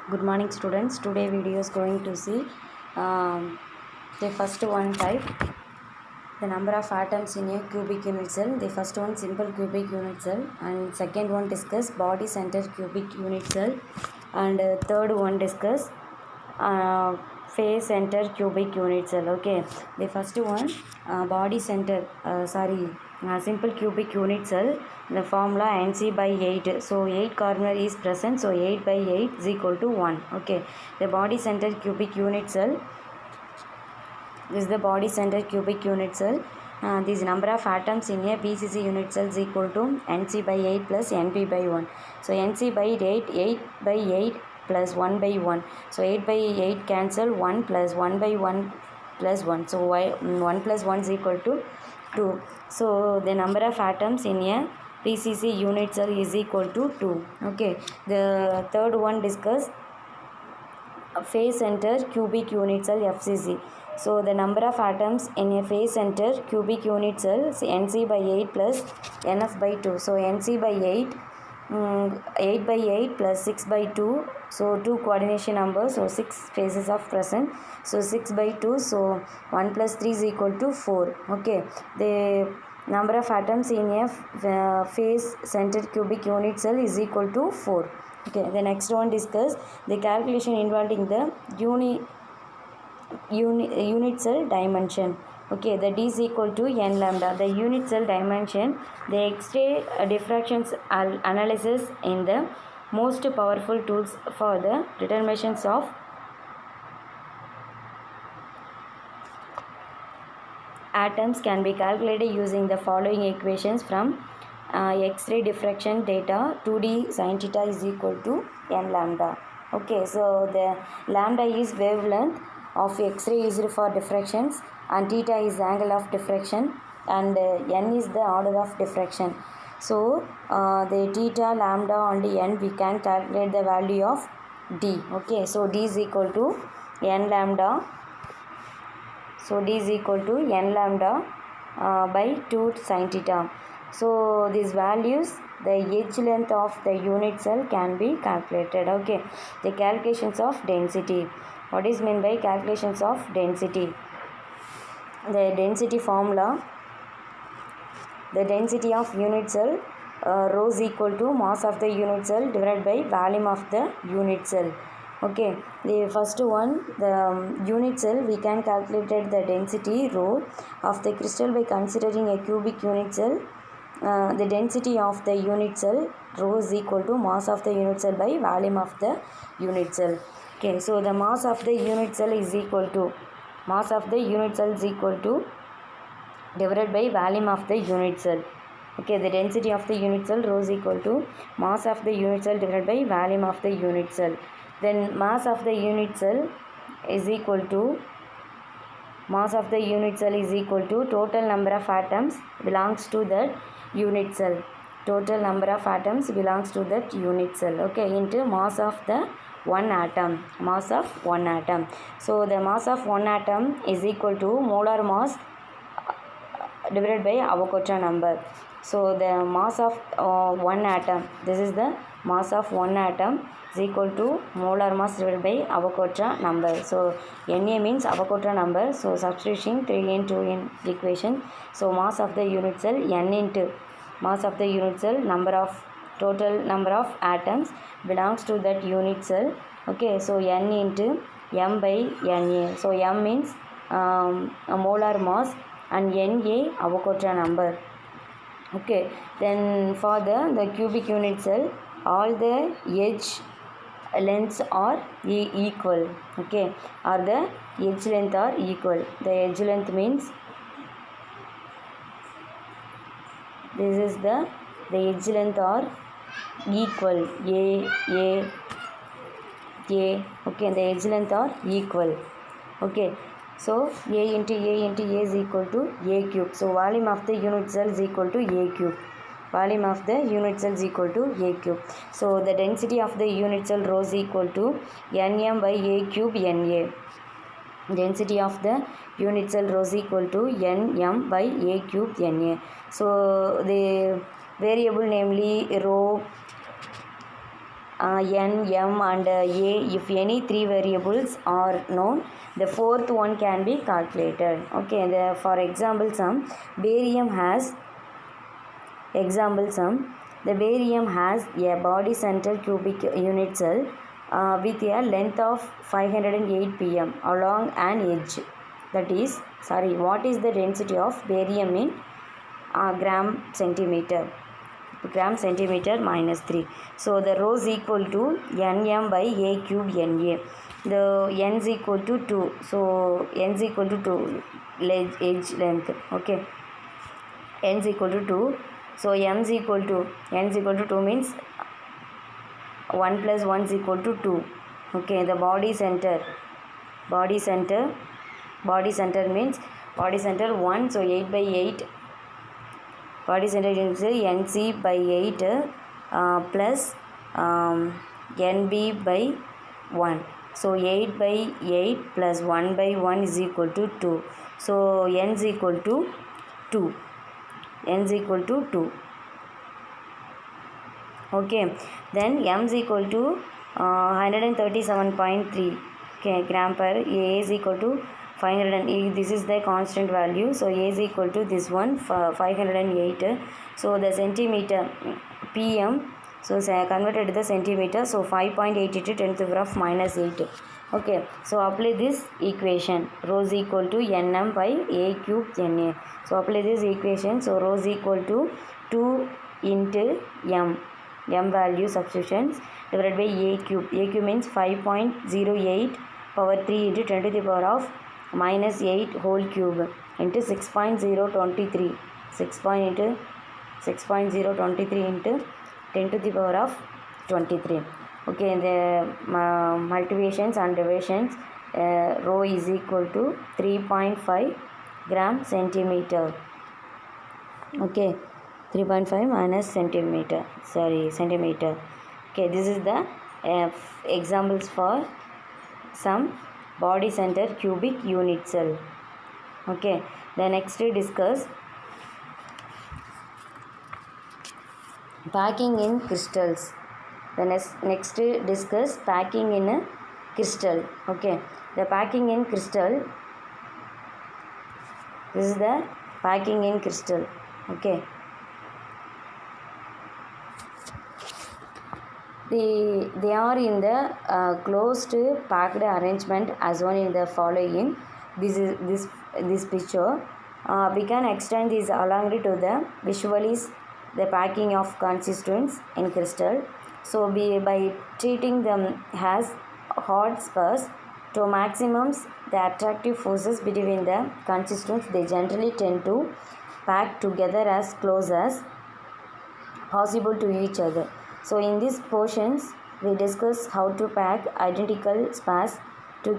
Good morning students. Today video is going to see the first one type, the number of atoms in a cubic unit cell. The first one simple cubic unit cell, and second one discuss body center cubic unit cell, and third one discuss phase center cubic unit cell. Okay, the first one body center simple cubic unit cell. The formula Nc by 8, so 8 corner is present, so 8 by 8 is equal to 1. Okay, the body center cubic unit cell, this is the body center cubic unit cell. This number of atoms in a BCC unit cell is equal to Nc by 8 plus Np by 1. So Nc by 8, 8 by 8 plus 1 by 1. So 8 by 8 cancel, 1 plus 1 by 1 plus 1. So 1 plus 1 is equal to 2. So the number of atoms in a PCC unit cell is equal to 2. Okay, the third one discuss phase center cubic unit cell FCC. So the number of atoms in a phase center cubic unit cell is Nc by 8 plus Nf by 2. So Nc by 8, 8 by 8 plus 6 by 2. So 2 coordination numbers, so 6 phases of present. So 6 by 2, so 1 plus 3 is equal to 4. Okay, the number of atoms in a phase center cubic unit cell is equal to 4. Okay, the next one discuss the calculation involving the unit cell dimension. Okay, that is equal to n lambda. The unit cell dimension, the X-ray diffractions analysis in the most powerful tools for the determinations of atoms can be calculated using the following equations from X-ray diffraction data. 2d sin theta is equal to n lambda. Okay, so the lambda is wavelength of X-ray used for diffractions, and theta is angle of diffraction, and n is the order of diffraction. So the theta, lambda and n, we can calculate the value of d. Okay, so d is equal to n lambda. So d is equal to n lambda by 2 sin theta. So these values, the edge length of the unit cell can be calculated. Okay, the calculations of density. What is meant by calculations of density? The density formula, the density of unit cell, rho is equal to mass of the unit cell divided by volume of the unit cell. Okay, the first one, the unit cell, we can calculate the density rho of the crystal by considering a cubic unit cell. The density of the unit cell, rho, is equal to mass of the unit cell by volume of the unit cell. Okay, so the mass of the unit cell is equal to, mass of the unit cell is equal to divided by volume of the unit cell. Okay, the density of the unit cell, rho, is equal to mass of the unit cell divided by volume of the unit cell. Then mass of the unit cell is equal to, mass of the unit cell is equal to total number of atoms belongs to that unit cell. Total number of atoms belongs to that unit cell. Okay, into mass of the one atom. Mass of one atom. So the mass of one atom is equal to molar mass divided by Avogadro number. So the mass of one atom, this is the mass of one atom, is equal to molar mass divided by Avogadro number. So Na means Avogadro number. So substituting 3 into in equation. So mass of the unit cell, n into mass of the unit cell, number of total number of atoms belongs to that unit cell. Okay, so n into m by Na. So m means a molar mass, and Na Avogadro number. Okay, then for the cubic unit cell, all the edge lengths are equal. Okay, or the edge length are equal. The edge length means, this is the edge length are equal. A. Okay, the edge length are equal. Okay, so A into A is equal to A cube. So volume of the unit cell is equal to A cube. Volume of the unit cell is equal to A cube. So the density of the unit cell, rho, is equal to Nm by A cube Na. Density of the unit cell, rho, is equal to Nm by A cube Na. So the variable namely rho, n, m and a. If any three variables are known, the fourth one can be calculated. Okay, for example sum, barium has the barium has a body center cubic unit cell with a length of 508 pm along an edge. That is, what is the density of barium in gram centimeter minus 3. So the rho is equal to nm by a cube na. The n is equal to 2. So n is equal to 2 edge length. Okay, n is equal to 2. So n is equal to 2 means 1 plus 1 is equal to 2. Okay, the body center means body center 1. So 8 by 8. Body center is nc by 8 plus nb by 1. So 8 by 8 plus 1 by 1 is equal to 2. So n is equal to 2. Okay, then m is equal to 137.3 gram per. A is equal to 500. This is the constant value. So a is equal to this one 508. So the centimeter pm, so converted to the centimeter, so 5.80 to 10 to the power of minus 8. Okay, so apply this equation. Rho is equal to nm by a cube na. So apply this equation. So rho is equal to 2 into m value substitutions divided by a cube. A cube means 5.08 power 3 into 10 to the power of minus 8 whole cube into 6.023 into 10 to the power of 23. Okay, the multiplications and divisions, rho is equal to 3.5 gram centimeter. Okay, 3.5 minus centimeter. Okay, this is the examples for some body center cubic unit cell. Okay, the next we discuss packing in crystals. The next discuss packing in a crystal. Okay, the packing in crystal. This is the packing in crystal. Okay, they are in the closed packed arrangement as one in the following. This picture. We can extend this along to the visualize the packing of constituents in crystal. So by treating them as hot spurs to maximums the attractive forces between the constituents, they generally tend to pack together as close as possible to each other. So in these portions we discuss how to pack identical spars to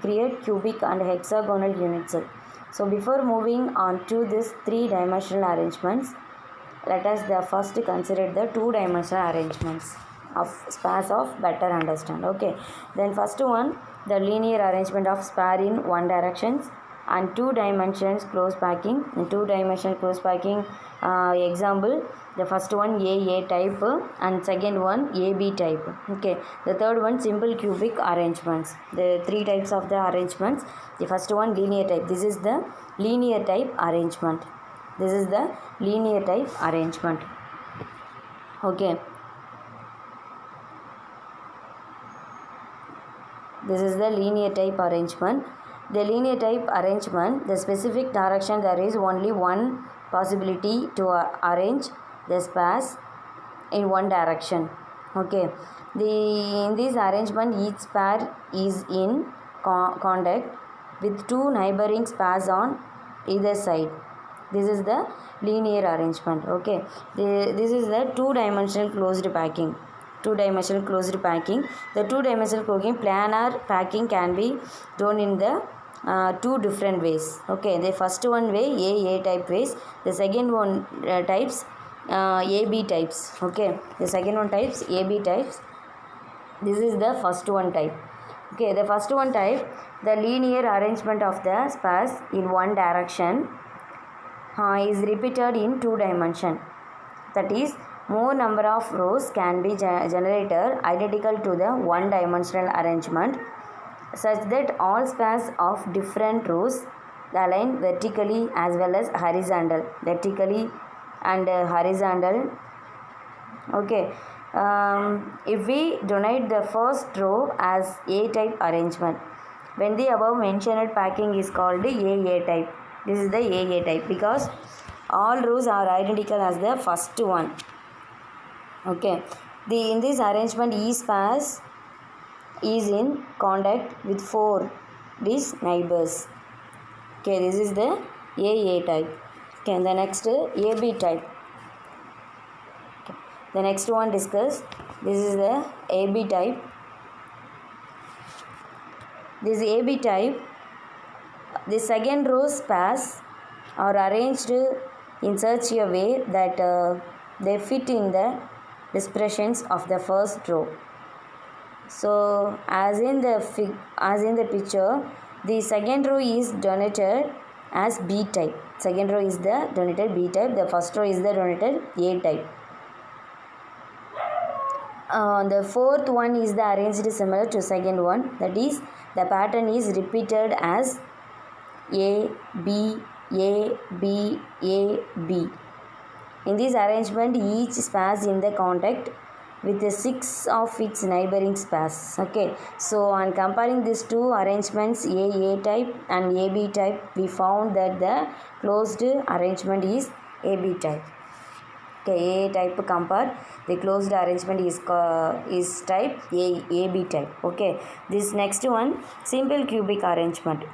create cubic and hexagonal unit cell. So before moving on to this three-dimensional arrangements, let us first consider the two-dimensional arrangements of spars of better understand. Okay, then first one, the linear arrangement of spar in one direction and two dimensions close packing. In two-dimensional close packing, example, the first one AA type and second one AB type. Okay, the third one simple cubic arrangements. The three types of the arrangements. The first one linear type. This is the linear type arrangement. Okay, this is the linear type arrangement. The linear type arrangement, the specific direction, there is only one possibility to arrange the spars in one direction. Okay, in this arrangement each spar is in contact with two neighboring spars on either side. This is the linear arrangement. Okay, this is the two-dimensional closed packing. The two-dimensional closing planar packing can be done in the two different ways. Okay, the first one way AA type ways, the second one types AB types. Okay, the second one types AB types. This is the first one type. Okay, the first one type, the linear arrangement of the spars in one direction is repeated in two dimension. That is, more number of rows can be generated identical to the one-dimensional arrangement such that all spans of different rows align vertically as well as vertically and horizontal. Okay, if we donate the first row as A-type arrangement, when the above mentioned packing is called AA type. This is the AA type because all rows are identical as the first one. Okay, in this arrangement each space is in contact with 4 these neighbors. Okay, this is the AA type. Okay, the next AB type. Okay. The next one discuss. This is the AB type. This AB type, the second row space are arranged in such a way that they fit in the expressions of the first row. So as in the picture, the second row is donated as B type. Second row is the donated B type. The first row is the donated A type. The fourth one is the arranged similar to second one. That is, the pattern is repeated as A, B, A, B, A, B. In this arrangement, each space in the contact with the 6 of its neighboring spaces. Okay, so on comparing these two arrangements, A type and AB type, we found that the closed arrangement is AB type. Okay, A type compare the closed arrangement is type AB type. Okay, this next one, simple cubic arrangement.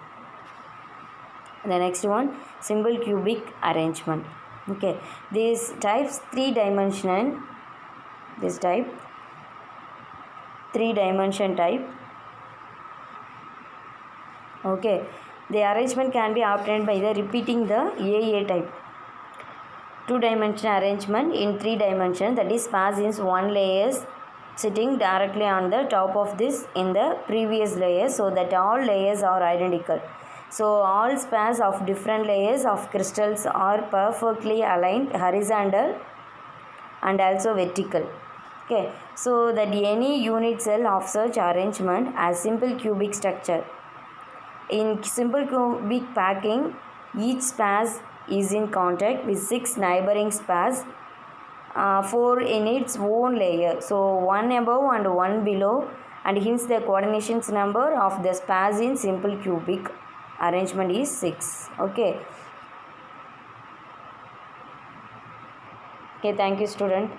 The next one, simple cubic arrangement. Okay, this types 3-dimensional. This type 3-dimension type. Okay, the arrangement can be obtained by the repeating the AA type. 2-dimensional arrangement in 3 dimensions, that is space is one layers sitting directly on the top of this in the previous layer, so that all layers are identical. So all spans of different layers of crystals are perfectly aligned horizontal and also vertical. Okay, so that any unit cell of such arrangement has simple cubic structure. In simple cubic packing, each space is in contact with 6 neighboring spaces, 4 in its own layer. So one above and one below, and hence the coordination number of the space in simple cubic arrangement is 6. Okay. Okay, thank you student.